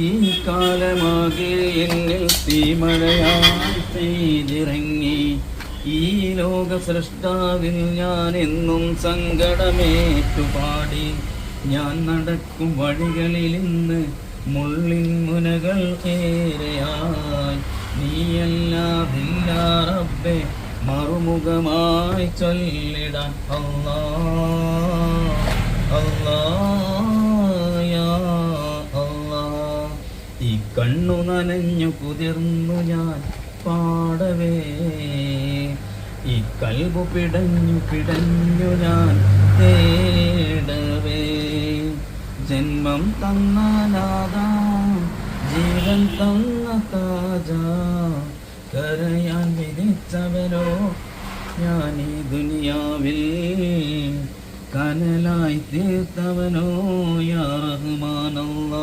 ഈ കാലമാകെ എന്നിൽ തീമഴയായി പെയ്തിറങ്ങി. ഈ ലോക സൃഷ്ടാവിൽ ഞാൻ എന്നും സങ്കടമേറ്റുപാടി. ഞാൻ നടക്കും വഴികളിൽ ഇന്ന് മുള്ളിൻ മുനകൾ ഏറെയായി. നീയല്ലാതില്ല റബ്ബേ മറുമുഖമായി ചൊല്ലിടാൻ. അല്ലാഹ് അല്ലാഹ് യാ അല്ലാഹ്. ഈ കണ്ണു നനഞ്ഞു കുതിർന്നു ഞാൻ പാടവേ, ഈ കൽബു പിടഞ്ഞു പിടഞ്ഞു ഞാൻ തേടവേ. ജന്മം തന്ന നാഥ, ജീവൻ തന്ന താജ, കരയാൻ വിധിച്ചവനോ ഞാൻ ഈ ദുനിയാവിൽ, കനലായി തീർത്തവനോ യാ റഹ്മാനല്ലാഹ്.